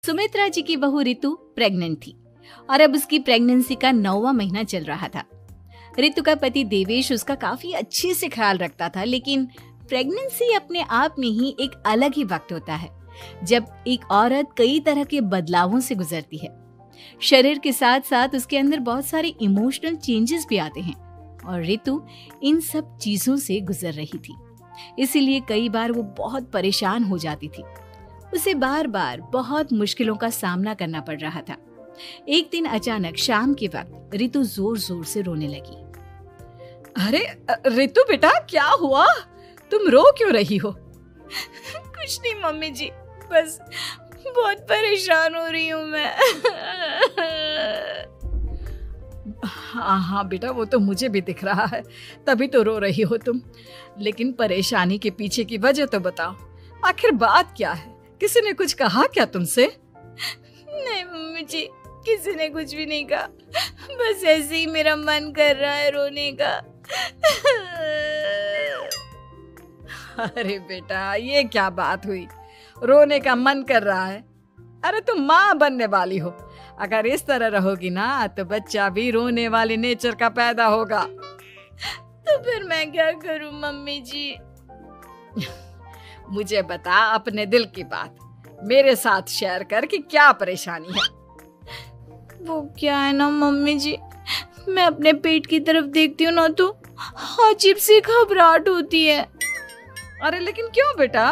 सुमित्रा जी की बहू रितु प्रेग्नेंट थी और अब उसकी प्रेगनेंसी का 9वां महीना चल रहा था। रितु का पति देवेश उसका काफी अच्छे से ख्याल रखता था, लेकिन प्रेगनेंसी अपने आप में ही एक अलग ही वक्त होता है जब एक औरत कई तरह के बदलावों से गुजरती है। शरीर के साथ साथ उसके अंदर बहुत सारे इमोशनल चेंजेस भी आते हैं और रितु इन सब चीजों से गुजर रही थी। इसीलिए कई बार वो बहुत परेशान हो जाती थी। उसे बार बार बहुत मुश्किलों का सामना करना पड़ रहा था। एक दिन अचानक शाम के वक्त रितु जोर जोर से रोने लगी। अरे रितु बेटा, क्या हुआ? तुम रो क्यों रही हो? कुछ नहीं मम्मी जी, बस बहुत परेशान हो रही हूँ मैं। हाँ बेटा, वो तो मुझे भी दिख रहा है, तभी तो रो रही हो तुम। लेकिन परेशानी के पीछे की वजह तो बताओ, आखिर बात क्या है? किसी ने कुछ कहा क्या तुमसे? नहीं मम्मी जी, किसी ने कुछ भी नहीं कहा, बस ऐसे ही मेरा मन कर रहा है रोने का। अरे बेटा, ये क्या बात हुई? रोने का मन कर रहा है? अरे तुम माँ बनने वाली हो, अगर इस तरह रहोगी ना तो बच्चा भी रोने वाले नेचर का पैदा होगा। तो फिर मैं क्या करूं मम्मी जी? मुझे बता अपने दिल की बात, मेरे साथ शेयर कर कि क्या परेशानी है। वो क्या है ना मम्मी जी, मैं अपने पेट की तरफ देखती हूँ ना तो अजीब सी घबराहट होती है। अरे लेकिन क्यों बेटा?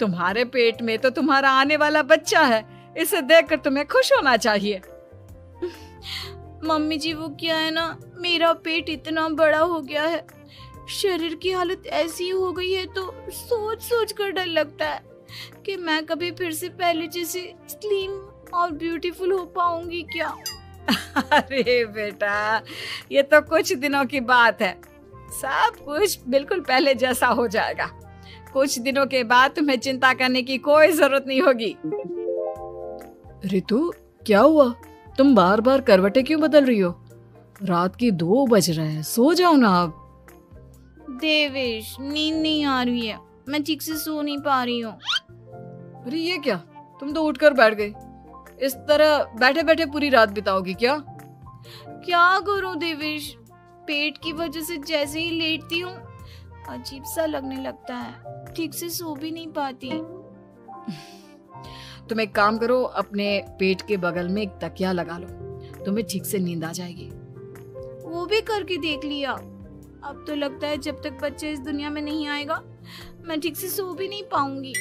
तुम्हारे पेट में तो तुम्हारा आने वाला बच्चा है, इसे देखकर तुम्हें खुश होना चाहिए। मम्मी जी वो क्या है ना, मेरा पेट इतना बड़ा हो गया है, शरीर की हालत ऐसी हो गई है तो सोच सोच कर डर लगता है कि मैं कभी फिर से पहले जैसे स्लिम और ब्यूटीफुल हो पाऊंगी क्या। अरे बेटा, ये तो कुछ दिनों की बात है, सब कुछ बिल्कुल पहले जैसा हो जाएगा। कुछ दिनों के बाद तुम्हें चिंता करने की कोई जरूरत नहीं होगी। रितु, क्या हुआ? तुम बार बार करवटें क्यों बदल रही हो? रात के 2 बज रहे हैं, सो जाओ ना अब। देवेश, नींद नहीं आ रही है, मैं ठीक से सो नहीं पा रही हूँ। अरे ये क्या, तुम तो उठकर बैठ गई। इस तरह बैठे बैठे पूरी रात बिताओगी क्या? क्या करूं देवेश, पेट की वजह से जैसे ही लेटती हूँ अजीब सा लगने लगता है, ठीक से सो भी नहीं पाती। तुम एक काम करो, अपने पेट के बगल में एक तकिया लगा लो, तुम्हें ठीक से नींद आ जाएगी। वो भी करके देख लिया, अब तो लगता है जब तक बच्चे इस दुनिया में नहीं आएगा मैं ठीक से सो भी नहीं पाऊंगी।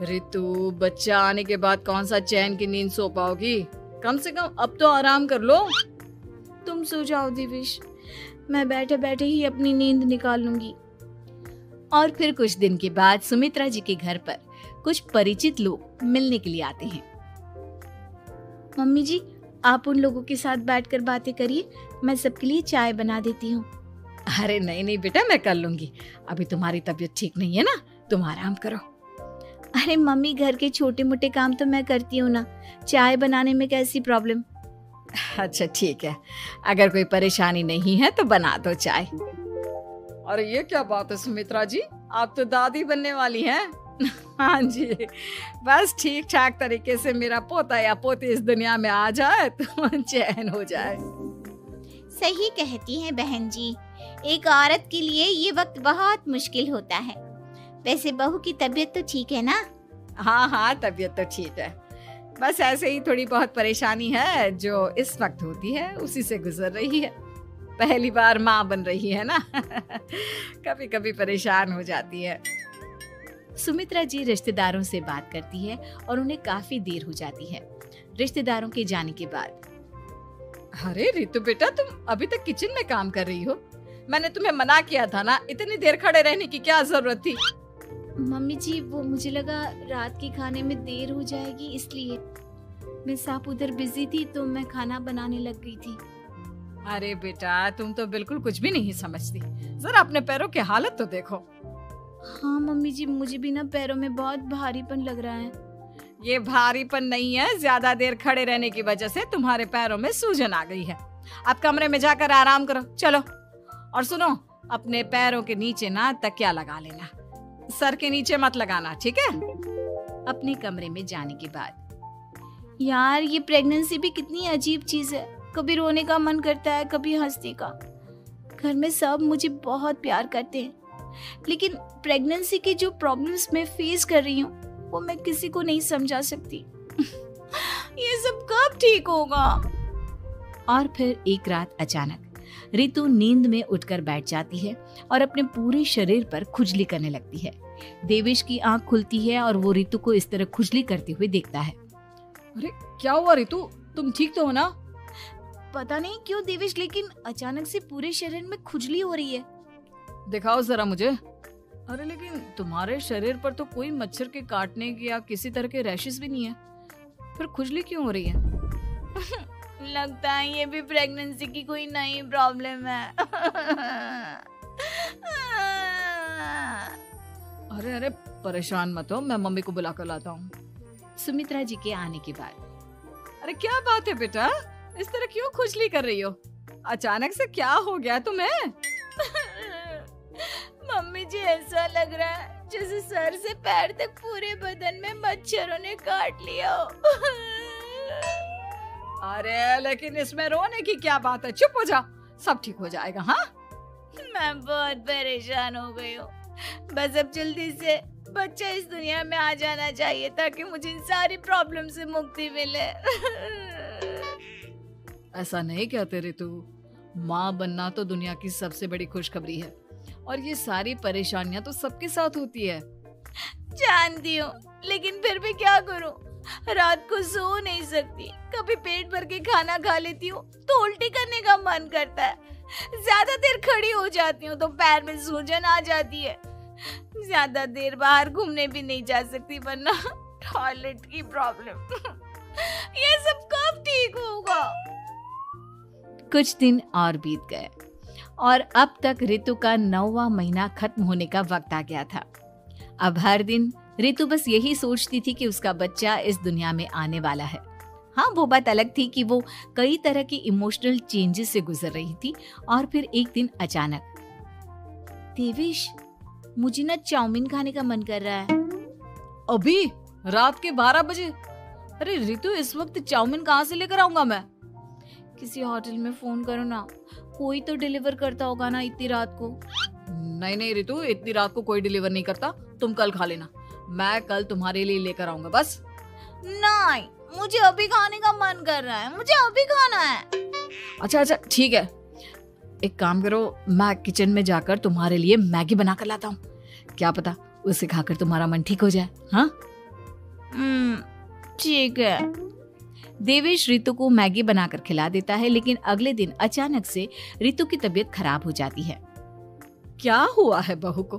रितु, बच्चा आने के बाद कौन सा चैन की नींद सो पाओगी? कम से कम अब तो आराम कर लो। तुम सो जाओ देवेश, मैं बैठे बैठे ही अपनी नींद निकाल लूंगी। और फिर कुछ दिन के बाद सुमित्रा जी के घर पर कुछ परिचित लोग मिलने के लिए आते हैं। मम्मी जी, आप उन लोगों के साथ बैठकर बातें करिए, मैं सबके लिए चाय बना देती हूँ। अरे नहीं नहीं बेटा, मैं कर लूंगी, अभी तुम्हारी तबीयत ठीक नहीं है ना, तुम आराम करो। अरे मम्मी, घर के छोटे मोटे काम तो मैं करती हूँ ना, चाय बनाने में कैसी प्रॉब्लम? अच्छा ठीक है, अगर कोई परेशानी नहीं है तो बना दो चाय। अरे ये क्या बात है सुमित्रा जी, आप तो दादी बनने वाली हैं। हाँ जी, बस ठीक ठाक तरीके से मेरा पोता या पोती इस दुनिया में आ जाए तो चैन हो जाए। सही कहती हैं बहन जी, एक औरत के लिए ये वक्त बहुत मुश्किल होता है। वैसे बहू की तबीयत तो ठीक है ना? हाँ हाँ, तबीयत तो ठीक है, बस ऐसे ही थोड़ी बहुत परेशानी है जो इस वक्त होती है, उसी से गुजर रही है। पहली बार माँ बन रही है ना, कभी कभी परेशान हो जाती है। सुमित्रा जी रिश्तेदारों से बात करती है और उन्हें काफी देर हो जाती है। रिश्तेदारों के जाने के बाद, अरे रितु बेटा, तुम अभी तक किचन में काम कर रही हो? मैंने तुम्हें मना किया था ना, इतनी देर खड़े रहने की क्या जरूरत थी? मम्मी जी, वो मुझे लगा रात के खाने में देर हो जाएगी, इसलिए मैं साफ उधर बिजी थी तो मैं खाना बनाने लग गई थी। अरे बेटा, तुम तो बिल्कुल कुछ भी नहीं समझती, जरा अपने पैरों की हालत तो देखो। हाँ मम्मी जी, मुझे भी ना पैरों में बहुत भारीपन लग रहा है। ये भारीपन नहीं है, ज्यादा देर खड़े रहने की वजह से तुम्हारे पैरों में सूजन आ गई है। अब कमरे में जाकर आराम करो, चलो। और सुनो, अपने पैरों के नीचे ना तकिया लगा लेना, सर के नीचे मत लगाना, ठीक है? अपने कमरे में जाने के बाद यार ये प्रेगनेंसी भी कितनी अजीब चीज है, कभी रोने का मन करता है, कभी हंसने का। घर में सब मुझे बहुत प्यार करते हैं, लेकिन प्रेगनेंसी की जो प्रॉब्लम्स मैं फेस कर रही हूँ वो मैं किसी को नहीं समझा सकती। ये सब कब ठीक होगा? और फिर एक रात अचानक रितु नींद में उठकर बैठ जाती है और अपने पूरे शरीर पर खुजली करने लगती है। देवेश की आंख खुलती है और वो रितु को इस तरह खुजली करते हुए देखता है। अरे क्या हुआ रितु, तुम ठीक तो हो ना? पता नहीं क्यों देवेश, लेकिन अचानक से पूरे शरीर में खुजली हो रही है। दिखाओ जरा मुझे। अरे लेकिन तुम्हारे शरीर पर तो कोई मच्छर के काटने के या किसी तरह के रैशेस भी नहीं है, फिर खुजली क्यों हो रही है? लगता है ये भी प्रेगनेंसी की कोई नई प्रॉब्लम है। अरे अरे परेशान मत हो, मैं मम्मी को बुला कर लाता हूँ। सुमित्रा जी के आने के बाद। अरे क्या बात है बेटा, इस तरह क्यों खुजली कर रही हो? अचानक से क्या हो गया तुम्हें? मम्मी जी ऐसा लग रहा है जैसे सर से पैर तक पूरे बदन में मच्छरों ने काट लिया हो। अरे लेकिन इसमें रोने की क्या बात है, चुप हो जा, सब ठीक हो जाएगा। हाँ मैं बहुत परेशान हो गई हूँ, बस अब जल्दी से बच्चा इस दुनिया में आ जाना चाहिए ताकि मुझे इन सारी प्रॉब्लम से मुक्ति मिले। ऐसा नहीं कहते रितु, माँ बनना तो दुनिया की सबसे बड़ी खुशखबरी है और ये सारी परेशानियां तो सबके साथ होती है। जानती हूँ, लेकिन फिर भी क्या करूँ, रात को सो नहीं सकती। कभी पेट भर के खाना खा लेती हूँ तो उल्टी करने का मन करता है, ज्यादा देर खड़ी हो जाती हूँ तो पैर में सूजन आ जाती है, ज्यादा देर बाहर घूमने भी नहीं जा सकती वरना टॉयलेट की प्रॉब्लम। ये सब कब ठीक होगा? कुछ दिन और बीत गए और अब तक रितु का 9वां महीना खत्म होने का वक्त आ गया था। अब हर दिन रितु बस यही सोचती थी कि उसका बच्चा इस दुनिया में आने वाला है। हाँ, वो बात अलग थी कि वो कई तरह की इमोशनल चेंजेस से गुजर रही थी और फिर एक दिन अचानक, देवेश मुझे ना चाउमीन खाने का मन कर रहा है। अभी रात के 12 बजे? अरे रितु, इस वक्त चाउमीन कहाँ से लेकर आऊंगा मैं? किसी होटल में फोन करो ना, कोई तो डिलीवर करता होगा ना इतनी रात को। नहीं नहीं रितु, इतनी रात को कोई डिलीवर नहीं करता, तुम कल खा लेना, मैं कल तुम्हारे लिए लेकर आऊंगा बस। नहीं, मुझे अभी खाने का मन कर रहा है, मुझे अभी खाना है। अच्छा अच्छा ठीक है, एक काम करो, मैं किचन में जाकर तुम्हारे लिए मैगी बना कर लाता हूँ, क्या पता उसे खाकर तुम्हारा मन ठीक हो जाए। हाँ ठीक है। देवेश रितु को मैगी बनाकर खिला देता है, लेकिन अगले दिन अचानक से रितु की तबीयत खराब हो जाती है। क्या हुआ है बहू को?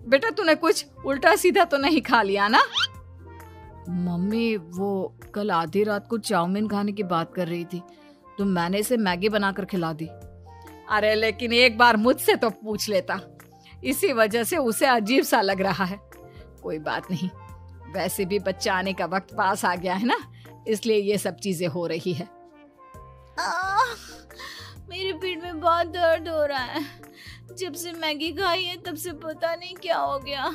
बेटा तूने कुछ उल्टा सीधा तो नहीं खा लिया ना? मम्मी वो कल आधी रात को चाउमीन खाने की बात कर रही थी तो मैंने इसे मैगी बनाकर खिला दी। अरे लेकिन एक बार मुझसे तो पूछ लेता, इसी वजह से उसे अजीब सा लग रहा है। कोई बात नहीं, वैसे भी बच्चा आने का वक्त पास आ गया है ना, इसलिए ये सब चीजें हो रही है। मेरे पेट में बहुत दर्द हो रहा है, जब से मैगी खाई है तब से पता नहीं क्या हो गया।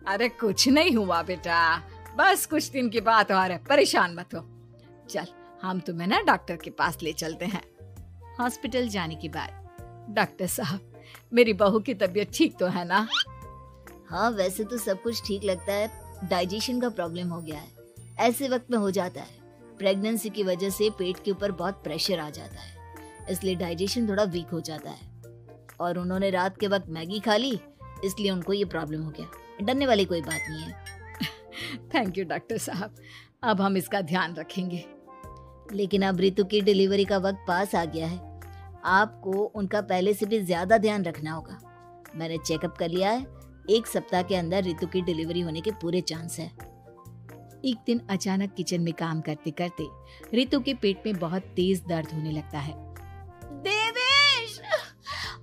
अरे कुछ नहीं हुआ बेटा, बस कुछ दिन की बात और है, परेशान मत हो। चल हम तुम्हें ना डॉक्टर के पास ले चलते हैं। हॉस्पिटल जाने के बाद, डॉक्टर साहब मेरी बहू की तबीयत ठीक तो है ना? हाँ वैसे तो सब कुछ ठीक लगता है, डाइजेशन का प्रॉब्लम हो गया है, ऐसे वक्त में हो जाता है। प्रेगनेंसी की वजह से पेट के ऊपर बहुत प्रेशर आ जाता है, इसलिए डाइजेशन थोड़ा वीक हो जाता है। और उन्होंने रात के वक्त मैगी खा ली, इसलिए उनको ये प्रॉब्लम हो गया। डरने वाली कोई बात नहीं है। थैंक यू डॉक्टर साहब, अब हम इसका ध्यान रखेंगे। लेकिन अब रितु की डिलीवरी का वक्त पास आ गया है, आपको उनका पहले से भी ज्यादा ध्यान रखना होगा। मैंने चेकअप कर लिया है, 1 सप्ताह के अंदर रितु की डिलीवरी होने के पूरे चांस है। एक दिन अचानक किचन में काम करते करते रितु के पेट में बहुत तेज दर्द होने लगता है। देवेश,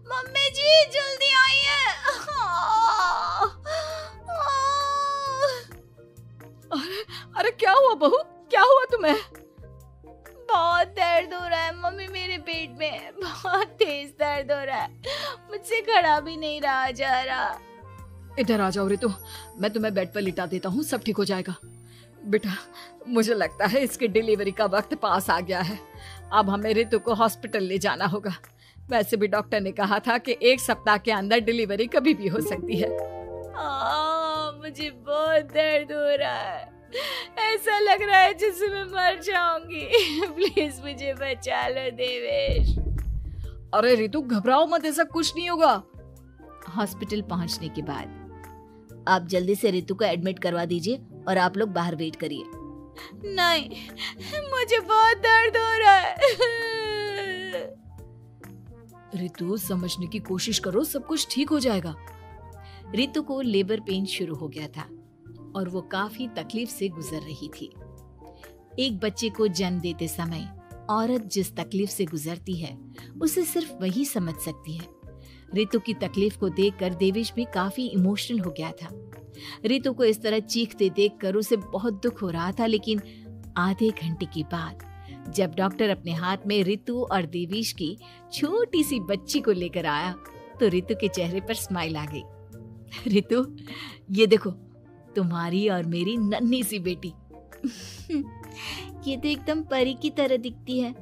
मम्मी जी जल्दी आइए। अरे क्या हुआ बहू, क्या हुआ तुम्हें? बहुत दर्द हो रहा है मम्मी, मेरे पेट में बहुत तेज दर्द हो रहा है, मुझसे खड़ा भी नहीं रहा जा रहा। इधर आ जाओ रितु, मैं तुम्हें बेड पर लिटा देता हूँ, सब ठीक हो जाएगा। बेटा, मुझे लगता है इसकी डिलीवरी का वक्त पास आ गया है। अब हमें रितु को हॉस्पिटल ले जाना होगा। वैसे भी डॉक्टर ने कहा था कि 1 सप्ताह के अंदर डिलीवरी कभी भी हो सकती है। मुझे बहुत दर्द हो रहा है, ऐसा लग रहा है जैसे मैं मर जाऊंगी। प्लीज मुझे बचा लो देवेश। अरे रितु, घबराओ मत, ऐसा कुछ नहीं होगा। हॉस्पिटल पहुंचने के बाद आप जल्दी से रितु को एडमिट करवा दीजिए और आप लोग बाहर वेट करिए। नहीं, मुझे बहुत दर्द हो रहा है। रितु, समझने की कोशिश करो, सब कुछ ठीक हो जाएगा। रितु को लेबर पेन शुरू हो गया था और वो काफी तकलीफ से गुजर रही थी। एक बच्चे को जन्म देते समय औरत जिस तकलीफ से गुजरती है उसे सिर्फ वही समझ सकती है। रितु की तकलीफ को देखकर देवेश भी काफी इमोशनल हो गया था। रितु को इस तरह चीखते देखकर उसे बहुत दुख हो रहा था, लेकिन आधे घंटे के बाद जब डॉक्टर अपने हाथ में रितु और देवेश की छोटी सी बच्ची को लेकर आया तो रितु के चेहरे पर स्माइल आ गई। रितु, ये देखो, तुम्हारी और मेरी नन्ही सी बेटी। ये तो एकदम परी की तरह दिखती है।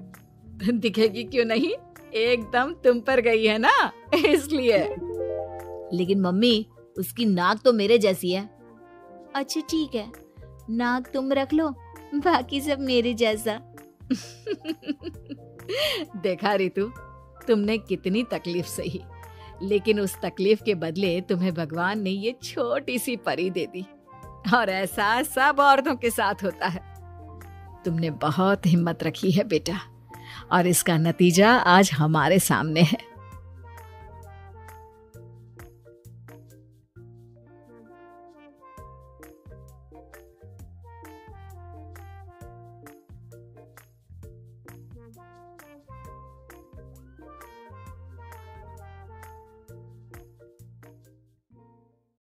दिखेगी क्यों नहीं, एकदम तुम पर गई है ना, इसलिए। लेकिन मम्मी, उसकी नाक तो मेरे जैसी है। अच्छा ठीक है, नाक तुम रख लो, बाकी सब मेरे जैसा। देखा रितु, तुमने कितनी तकलीफ सही, लेकिन उस तकलीफ के बदले तुम्हें भगवान ने ये छोटी सी परी दे दी। और ऐसा सब औरतों के साथ होता है। तुमने बहुत हिम्मत रखी है बेटा, और इसका नतीजा आज हमारे सामने है।